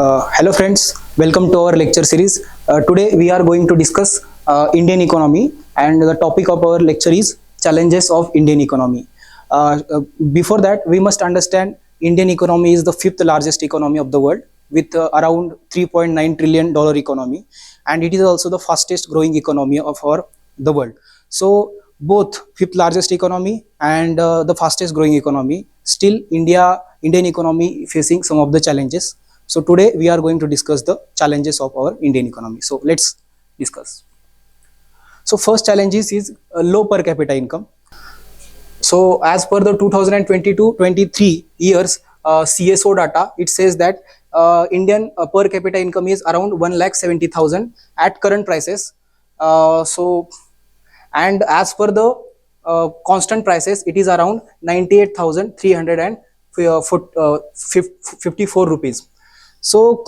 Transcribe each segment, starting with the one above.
Hello friends, welcome to our lecture series. Today we are going to discuss Indian economy, and the topic of our lecture is challenges of Indian economy. Before that, we must understand Indian economy is the fifth largest economy of the world with around $3.9 trillion economy, and it is also the fastest growing economy of the world. So both fifth largest economy and the fastest growing economy, still Indian economy facing some of the challenges. So today we are going to discuss the challenges of our Indian economy. So let's discuss. So first challenge is low per capita income. So as per the 2022-23 years CSO data, it says that Indian per capita income is around 1,70,000 at current prices. And as per the constant prices, it is around 98,354 rupees. So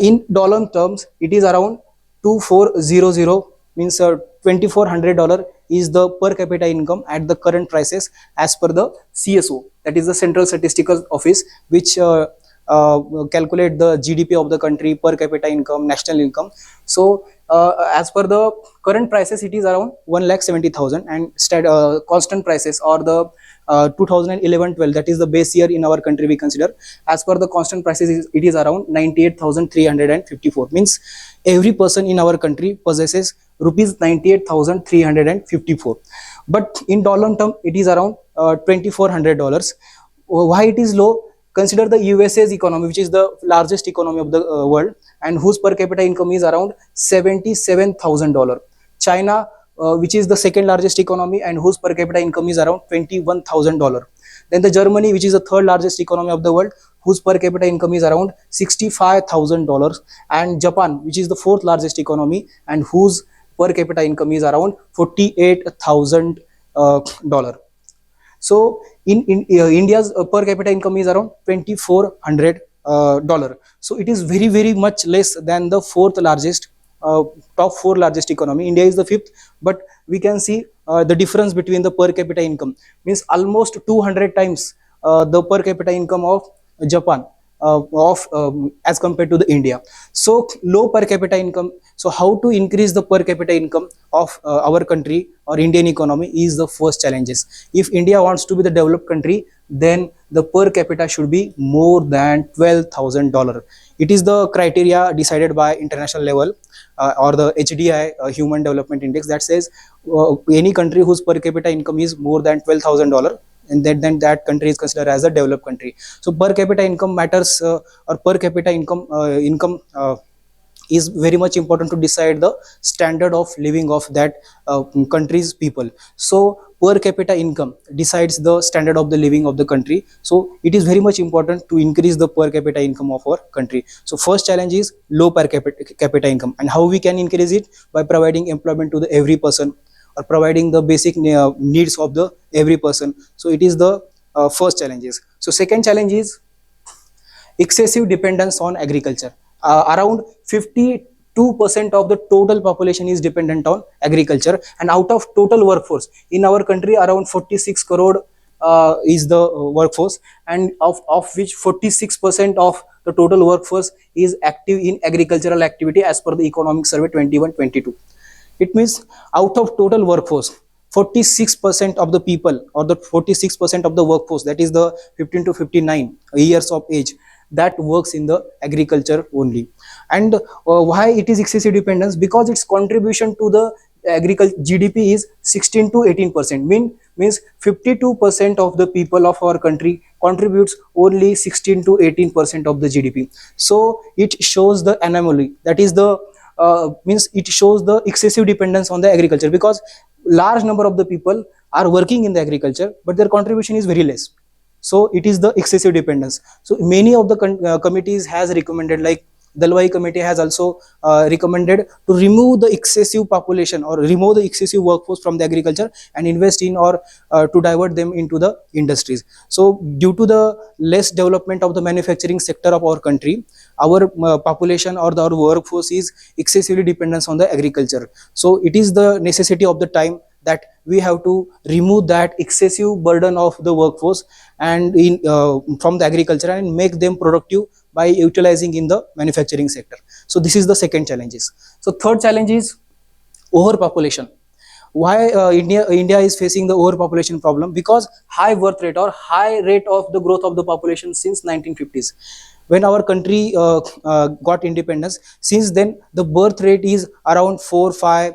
in dollar terms, it is around 2400, means $2,400 is the per capita income at the current prices as per the CSO, that is the Central Statistical Office, which calculate the GDP of the country, per capita income, national income. So as per the current prices, it is around 1,70,000, and constant prices or the 2011-12, that is the base year in our country we consider, as per the constant prices it is around 98,354, means every person in our country possesses rupees 98,354, but in dollar term it is around $2,400. Why it is low? Consider the USA's economy, which is the largest economy of the world, and whose per capita income is around $77,000. China, which is the second largest economy and whose per capita income is around $21,000. Then the Germany, which is the third largest economy of the world, whose per capita income is around $65,000, and Japan, which is the fourth largest economy and whose per capita income is around $48,000. So in India's per capita income is around $2,400. So it is very much less than the fourth largest, top four largest economy. India is the fifth, but we can see the difference between the per capita income, means almost 200 times the per capita income of Japan, as compared to the India. So low per capita income. So how to increase the per capita income of our country or Indian economy is the first challenges. If India wants to be the developed country, then the per capita should be more than $12,000. It is the criteria decided by international level, or the HDI, Human Development Index, that says any country whose per capita income is more than $12,000, and then that country is considered as a developed country. So per capita income matters, or per capita income is very much important to decide the standard of living of that country's people. So per capita income decides the standard of the living of the country. So it is very much important to increase the per capita income of our country. So first challenge is low per capita income, and how we can increase it? By providing employment to the every person, or providing the basic needs of the every person. So it is the first challenges. So second challenge is excessive dependence on agriculture. Around 52% of the total population is dependent on agriculture, and out of total workforce in our country, around 46 crore is the workforce, and of which 46% of the total workforce is active in agricultural activity as per the economic survey 21-22. It means out of total workforce, 46% of the people, or the 46% of the workforce, that is the 15 to 59 years of age, that works in the agriculture only. And why it is excessive dependence? Because its contribution to the agriculture GDP is 16 to 18%. Means 52% of the people of our country contributes only 16 to 18% of the GDP. So it shows the anomaly, that is the means it shows the excessive dependence on the agriculture, because large number of the people are working in the agriculture, but their contribution is very less. So it is the excessive dependence. So many of the committees has recommended, like Dalwai committee has also recommended to remove the excessive population or remove the excessive workforce from the agriculture and invest in, or to divert them into the industries. So due to the less development of the manufacturing sector of our country, our population or our workforce is excessively dependent on the agriculture. So it is the necessity of the time that we have to remove that excessive burden of the workforce and from the agriculture and make them productive by utilizing in the manufacturing sector. So this is the second challenges. So third challenge is overpopulation. Why India is facing the overpopulation problem? Because high birth rate or high rate of the growth of the population since 1950s, when our country got independence. Since then the birth rate is around 4 5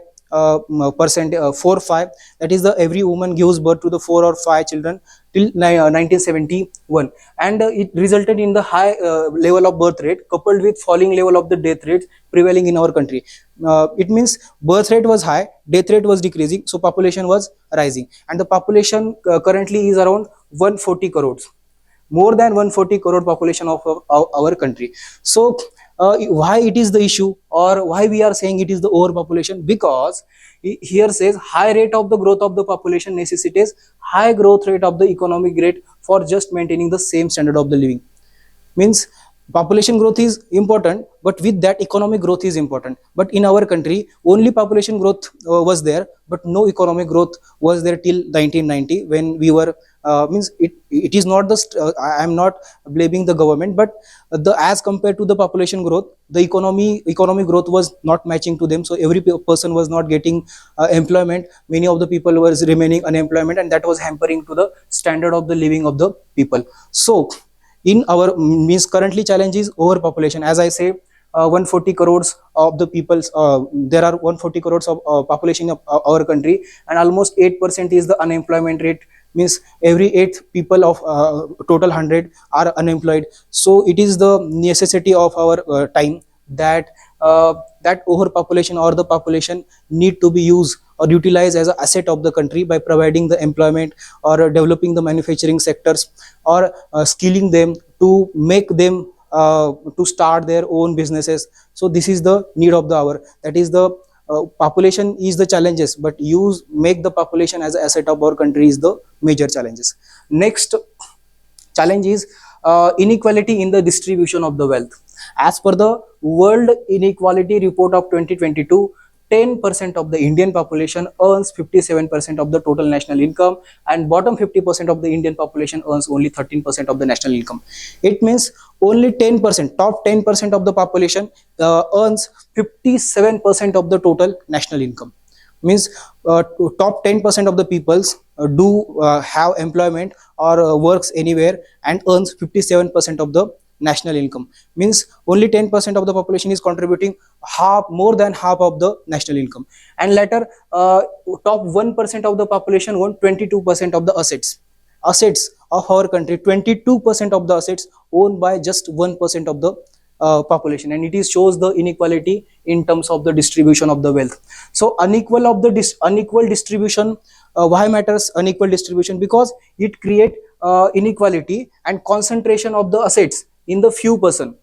percent, 4 5, that is the every woman gives birth to the 4 or 5 children till 1971, and it resulted in the high level of birth rate coupled with falling level of the death rates prevailing in our country. It means birth rate was high, death rate was decreasing, so population was rising, and the population currently is around 140 crores, more than 140 crore population of our country. So why it is the issue, or why we are saying it is the overpopulation? Because here says high rate of the growth of the population necessitates high growth rate of the economic rate for just maintaining the same standard of the living. Means population growth is important, but with that economic growth is important. But in our country only population growth was there, but no economic growth was there till 1990, when we were means it is not the I am not blaming the government, but the as compared to the population growth, the economic growth was not matching to them, so every person was not getting employment. Many of the people was remaining unemployment, and that was hampering to the standard of the living of the people. So in our means currently challenge is overpopulation. As I say, 140 crores of the peoples, there are 140 crores of population of our country, and almost 8% is the unemployment rate. Means every 8 people of total 100 are unemployed. So it is the necessity of our time that that overpopulation or the population need to be used or utilized as an asset of the country by providing the employment, or developing the manufacturing sectors, or skilling them to make them to start their own businesses. So this is the need of the hour. That is the population is the challenges, but use make the population as an asset of our country is the major challenges. Next challenge is inequality in the distribution of the wealth. As per the World Inequality Report of 2022, 10% of the Indian population earns 57% of the total national income, and bottom 50% of the Indian population earns only 13% of the national income. It means only 10%, top 10% of the population earns 57% of the total national income. Means top 10% of the peoples do have employment or works anywhere and earns 57% of the national income. Means only 10% of the population is contributing half, more than half of the national income. And later top 1% of the population own 22% of the assets of our country. 22% of the assets owned by just 1% of the population, and it is shows the inequality in terms of the distribution of the wealth. So unequal distribution, why matters unequal distribution? Because it create inequality and concentration of the assets in the few person.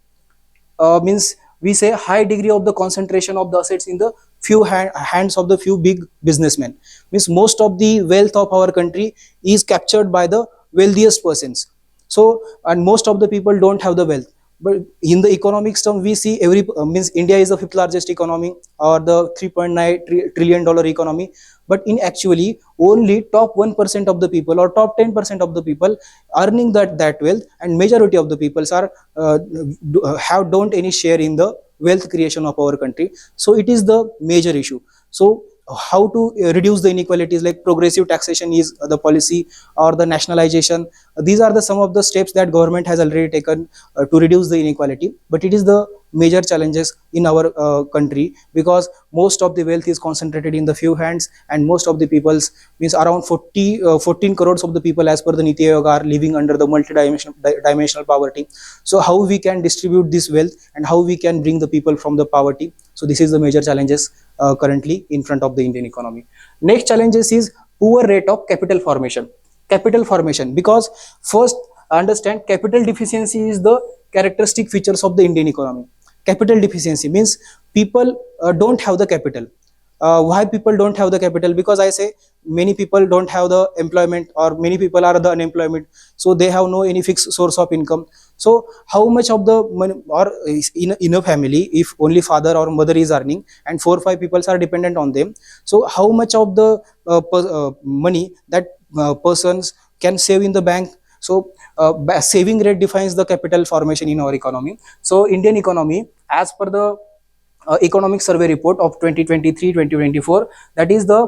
Means we say high degree of the concentration of the assets in the few hands of the few big businessmen. Means most of the wealth of our country is captured by the wealthiest persons. So, and most of the people don't have the wealth. But in the economics term, we see every means India is the fifth largest economy, or the 3.9 trillion dollar economy. But in actually only top 1% of the people or top 10% of the people earning that wealth, and majority of the peoples are don't any share in the wealth creation of our country. So it is the major issue. So how to reduce the inequalities, like progressive taxation is the policy, or the nationalization. These are the some of the steps that government has already taken to reduce the inequality, but it is the major challenges in our country, because most of the wealth is concentrated in the few hands, and most of the peoples, means around 14 crores of the people as per the Niti Aayog are living under the multi-dimensional poverty. So how we can distribute this wealth, and how we can bring the people from the poverty? So this is the major challenges currently in front of the Indian economy. Next challenges is poor rate of capital formation. Capital formation, because first understand capital deficiency is the characteristic features of the Indian economy. Capital deficiency means people don't have the capital. Why people don't have the capital? Because I say many people don't have the employment, or many people are the unemployment, so they have no any fixed source of income. So how much of the money, or in a family, if only father or mother is earning and 4 5 people are dependent on them, so how much of the money that persons can save in the bank? So saving rate defines the capital formation in our economy. So Indian economy, as per the economic survey report of 2023-2024, that is the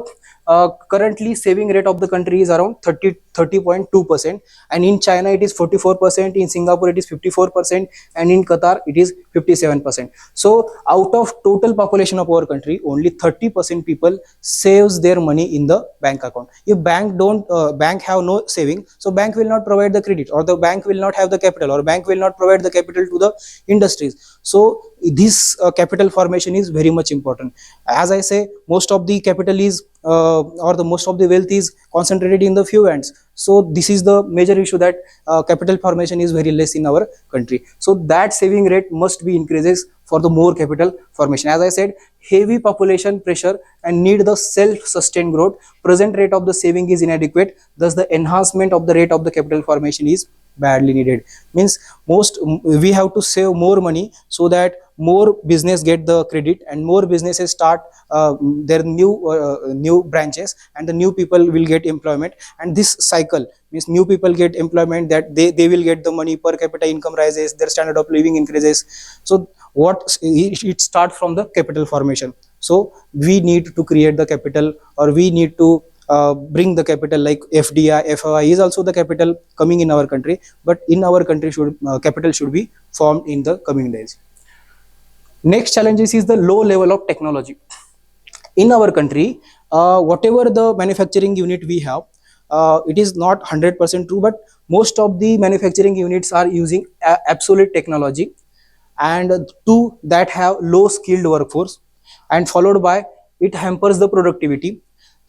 currently saving rate of the country is around 30.2%, and in China it is 44%, in Singapore it is 54%, and in Qatar it is 57%. So out of total population of our country, only 30% people saves their money in the bank account. If bank have no saving, so bank will not provide the credit, or the bank will not have the capital, or bank will not provide the capital to the industries. So this capital formation is very much important. As I say, most of the capital is or the most of the wealth is concentrated in the few hands. So this is the major issue, that capital formation is very less in our country. So that saving rate must be increases for the more capital formation. As I said, heavy population pressure and need the self-sustained growth. Present rate of the saving is inadequate. Thus, the enhancement of the rate of the capital formation is badly needed. Means we have to save more money, so that more business get the credit, and more businesses start their new branches, and the new people will get employment, and this cycle means new people get employment, that they will get the money, per capita income rises, their standard of living increases. So it starts from the capital formation. So we need to create the capital, or we need to bring the capital, like FDI, FOI is also the capital coming in our country, but in our country capital should be formed in the coming days. Next challenges is the low level of technology. In our country, whatever the manufacturing unit we have, it is not 100% true, but most of the manufacturing units are using obsolete technology, and two, that have low skilled workforce, and followed by it hampers the productivity.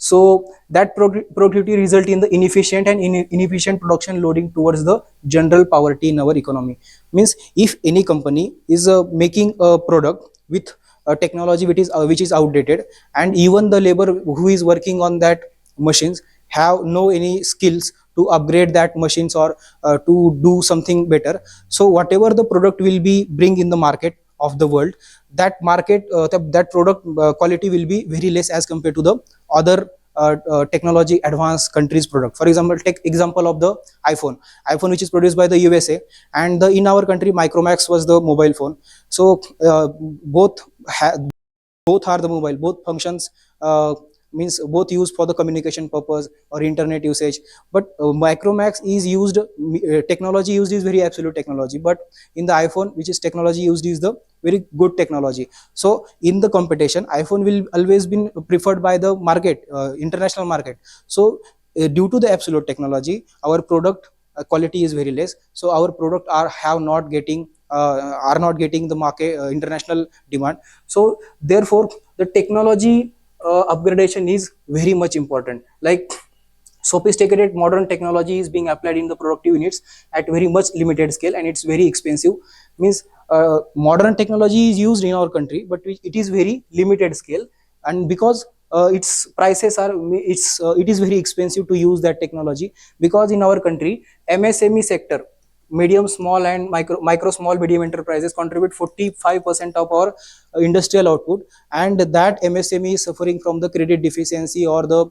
So that productivity result in the inefficient and inefficient production loading towards the general poverty in our economy. Means if any company is making a product with a technology which is outdated, and even the labor who is working on that machines have no any skills to upgrade that machines, or to do something better, so whatever the product will be bring in the market of the world, that market that product quality will be very less as compared to the other technology advanced countries product. For example, take example of the iPhone, which is produced by the USA, and in our country Micromax was the mobile phone. So both are the mobile, both functions, means both used for the communication purpose or internet usage. But Micromax is used, technology used is very absolute technology, but in the iPhone, which is technology used is the very good technology. So in the competition, iPhone will always been preferred by the market, international market. So due to the absolute technology, our product quality is very less, so our product are not getting the market international demand. So therefore the technology upgradation is very much important. Like sophisticated modern technology is being applied in the productive units at very much limited scale, and it's very expensive. Means modern technology is used in our country, but it is very limited scale, and because its prices are it is very expensive to use that technology, because in our country MSME sector, medium small and micro small medium enterprises contribute 45% of our industrial output, and that MSME is suffering from the credit deficiency or the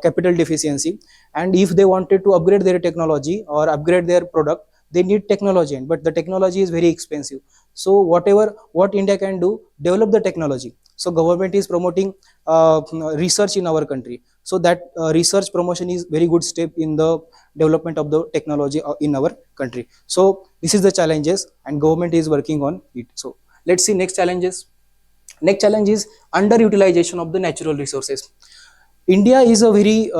capital deficiency. And if they wanted to upgrade their technology or upgrade their product, they need technology, but the technology is very expensive. So what India can do, develop the technology. So government is promoting research in our country, so that research promotion is very good step in the development of the technology in our country. So this is the challenges, and government is working on it. So let's see next challenges. Next challenge is underutilization of the natural resources. India is a very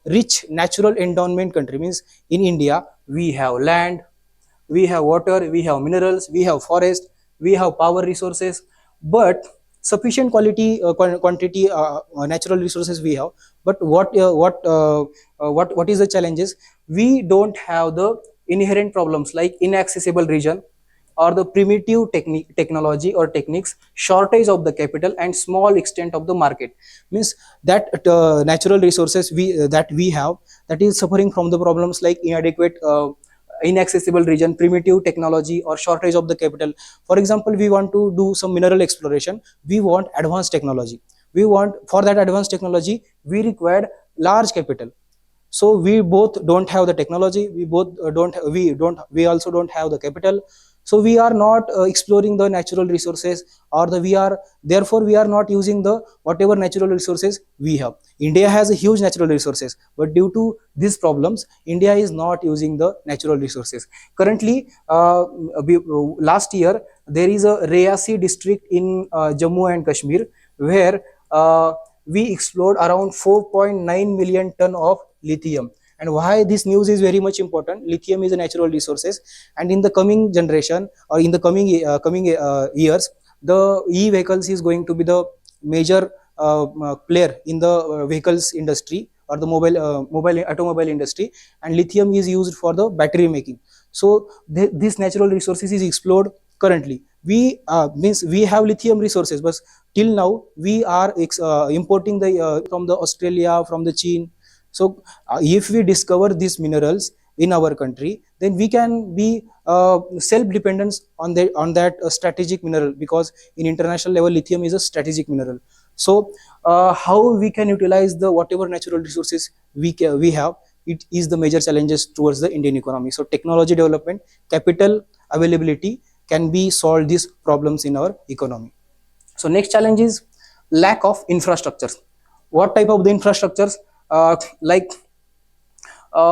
rich natural endowment country. Means in India we have land, we have water, we have minerals, we have forest, we have power resources, but sufficient quantity natural resources we have. But what is the challenges? We don't have the inherent problems like inaccessible region, or the primitive technology or techniques, shortage of the capital, and small extent of the market. Means that natural resources that we have, that is suffering from the problems like inadequate inaccessible region, primitive technology, or shortage of the capital. For example, we want to do some mineral exploration, we want advanced technology. We want, for that advanced technology we required large capital. So we both don't have the technology, we both don't we also don't have the capital. So we are not exploring the natural resources, or the we are, therefore we are not using the whatever natural resources we have. India has a huge natural resources, but due to these problems India is not using the natural resources. Currently, last year there is a Rayasi district in Jammu and Kashmir, where we explored around 4.9 million ton of lithium. And why this news is very much important? Lithium is a natural resources, and in the coming generation, or in the coming years, the e-vehicles is going to be the major player in the vehicles industry, or the mobile automobile industry, and lithium is used for the battery making. So this natural resources is explored currently. We means we have lithium resources, but till now we are importing the from the Australia, from the China. So if we discover these minerals in our country, then we can be self dependent on that strategic mineral, because in international level lithium is a strategic mineral. So how we can utilize the whatever natural resources we have, it is the major challenges towards the Indian economy. So technology development, capital availability can be solved these problems in our economy. So next challenge is lack of infrastructures. What type of the infrastructures? Like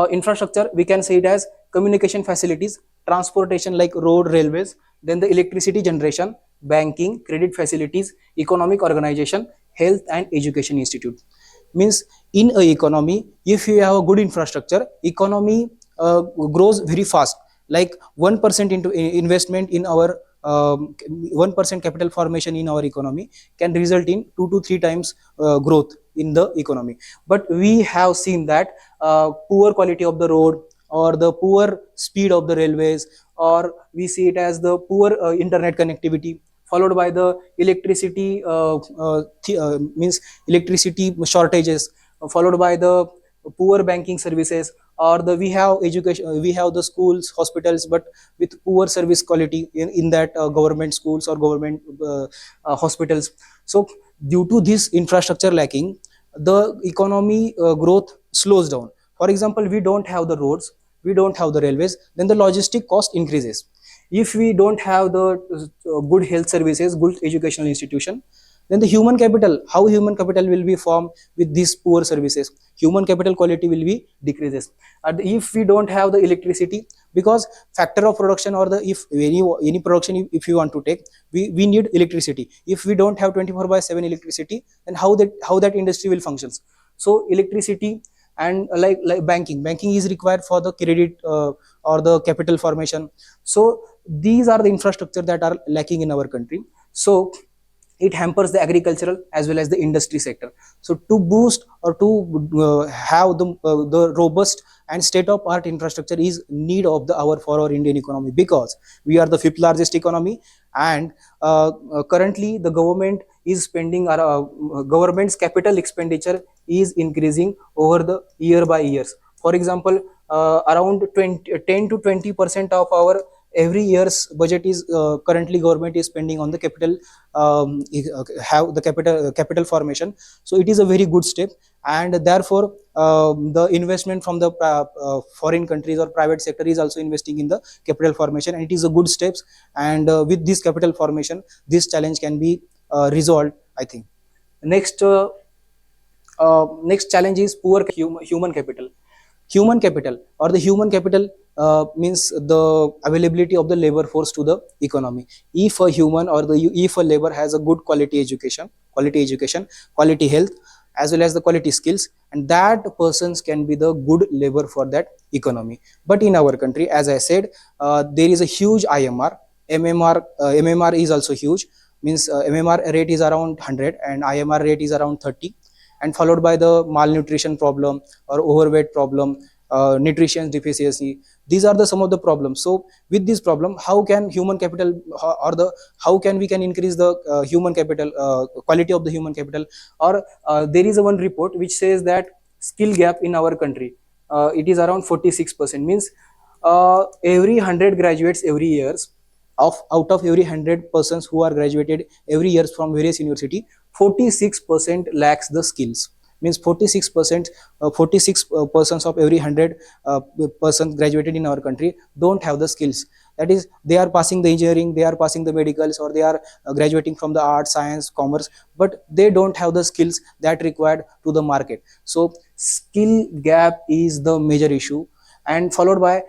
infrastructure, we can say it as communication facilities, transportation like road, railways, then the electricity generation, banking, credit facilities, economic organization, health and education institute. Means in a economy, if you have a good infrastructure, economy grows very fast. Like 1% into investment in our 1% capital formation in our economy can result in 2 to 3 times growth in the economy. But we have seen that poor quality of the road, or the poor speed of the railways, or we see it as the poor internet connectivity, followed by the electricity means electricity shortages, followed by the poor banking services, or the we have education, we have the schools, hospitals, but with poor service quality in that government schools or government hospitals. So due to this infrastructure lacking, the economy growth slows down. For example, we don't have the roads, we don't have the railways, then the logistic cost increases. If we don't have the good health services, good educational institution, then the human capital, how human capital will be formed with these poor services? Human capital quality will be decreases. And if we don't have the electricity, because factor of production, or the if any production, if you want to take, we need electricity. If we don't have 24/7 electricity, then how that industry will functions? So electricity, and like banking is required for the credit or the capital formation. So these are the infrastructure that are lacking in our country. So it hampers the agricultural as well as the industry sector. So to boost, or to have the robust and state of art infrastructure is need of the our for our Indian economy, because we are the fifth largest economy, and currently the government is spending government's capital expenditure is increasing over the year by years. For example, around 10 to 20% of our every year's budget is currently government is spending on the capital, have the capital formation. So it is a very good step, and therefore the investment from the foreign countries or private sector is also investing in the capital formation, and it is a good steps. And with this capital formation, this challenge can be resolved, I think. Next next challenge is poor human capital. Human capital, or the human capital means the availability of the labor force to the economy. If a human, or if a labor has a good quality health, as well as the quality skills, and that persons can be the good labor for that economy. But in our country, as I said, there is a huge IMR, MMR is also huge. Means MMR rate is around 100 and IMR rate is around 30, and followed by the malnutrition problem or overweight problem, nutrition deficiency. These are the some of the problems. So with this problem, how can human capital or the how can we can increase the human capital, quality of the human capital? Or there is a one report which says that skill gap in our country, it is around 46%. Means every 100 graduates every years, of out of every 100 persons who are graduated every years from various university, 46% lacks the skills. Means 46%, 46 persons of every 100 persons graduated in our country don't have the skills. That is, they are passing the engineering, they are passing the medicals, or they are graduating from the arts, science, commerce, but they don't have the skills that required to the market. So skill gap is the major issue. And followed by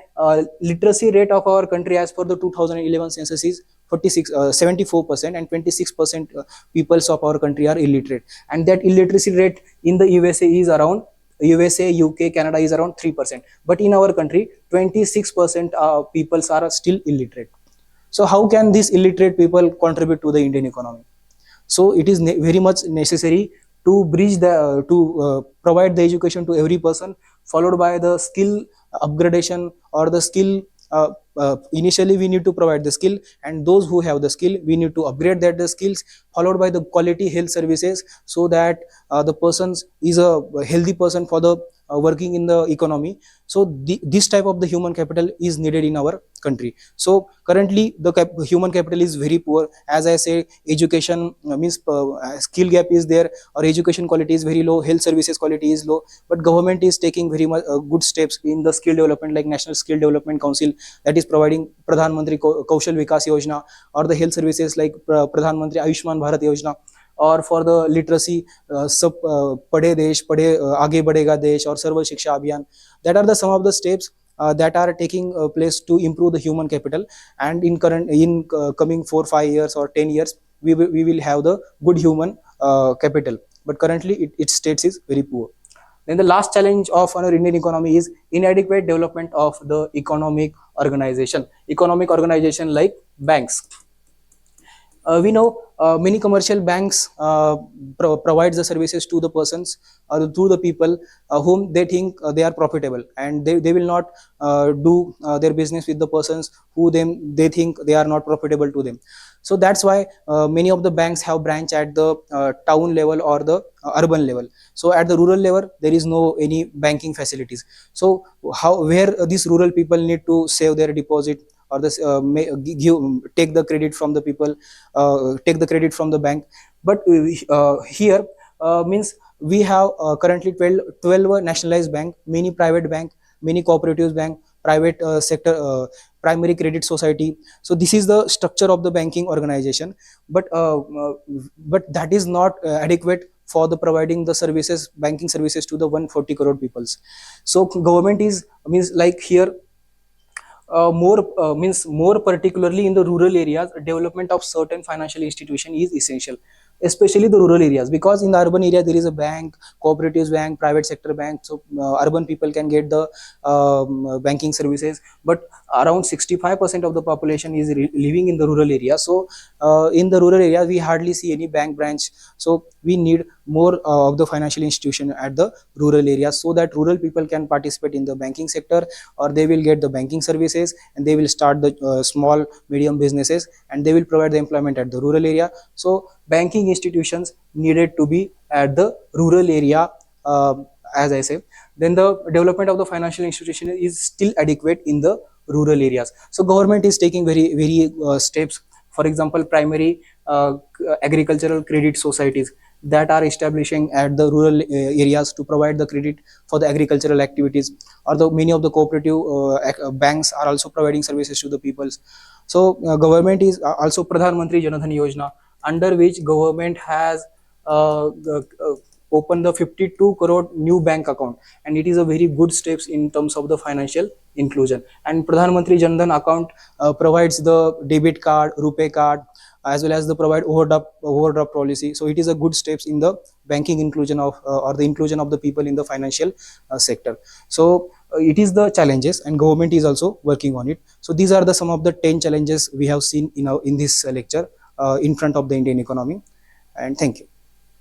literacy rate of our country as per the 2011 census is 74%, and 26% peoples of our country are illiterate. And that illiteracy rate in the USA is around, USA, UK, Canada is around 3%. But in our country, 26% peoples are still illiterate. So how can these illiterate people contribute to the Indian economy? So it is very much necessary to bridge the provide the education to every person, followed by the skill upgradation or the skill. Initially we need to provide the skill, and those who have the skill, we need to upgrade that the skills, followed by the quality health services, so that the persons is a healthy person for the working in the economy. So this type of the human capital is needed in our country. So currently the human capital is very poor. As I say, education means skill gap is there, or education quality is very low, health services quality is low. But government is taking very much good steps in the skill development, like National Skill Development Council, that is providing Pradhan Mantri Kaushal Vikas Yojana, or the health services like Pradhan Mantri Ayushman Bharat Yojana, और for the literacy सब पढ़े देश पढ़े आगे बढ़ेगा देश और सर्व शिक्षा अभियान. That are the some of the steps that are taking place to improve the human capital. And in coming 4-5 years or 10 years, we will have the good human capital. But currently its status is very poor. Then the last challenge of our Indian economy is inadequate development of the economic organization. Economic organization like banks. We know many commercial banks provide the services to the persons or to the people whom they think they are profitable, and they will not do their business with the persons who they think they are not profitable to them. So that's why many of the banks have branch at the town level or the urban level. So at the rural level, there is no any banking facilities. So where these rural people need to save their deposit, or this take the credit from the people, take the credit from the bank. But here means we have currently 12 nationalized bank, many private bank, many cooperatives bank, private sector primary credit society. So this is the structure of the banking organization, but that is not adequate for the providing the services, banking services to the 140 crore peoples. So government is means like here more particularly in the rural areas, development of certain financial institution is essential, especially the rural areas, because in the urban area there is a bank, cooperatives bank, private sector bank. So urban people can get the banking services, but around 65% of the population is living in the rural area. So in the rural area we hardly see any bank branch. So we need more of the financial institution at the rural areas, so that rural people can participate in the banking sector, or they will get the banking services, and they will start the small medium businesses, and they will provide the employment at the rural area. So banking institutions needed to be at the rural area, as I say. Then the development of the financial institution is still adequate in the rural areas. So government is taking very steps. For example, primary agricultural credit societies that are establishing at the rural areas to provide the credit for the agricultural activities, or the many of the cooperative banks are also providing services to the peoples. So government is also Pradhan Mantri Jan Dhan Yojana, under which government has opened the 52 crore new bank account, and it is a very good steps in terms of the financial inclusion. And Pradhan Mantri Jan Dhan account provides the debit card, RuPay card, as well as the provide overdraft policy. So it is a good steps in the banking inclusion of or the inclusion of the people in the financial sector. So it is the challenges, and government is also working on it. So these are the some of the 10 challenges we have seen in this lecture in front of the Indian economy. And thank you.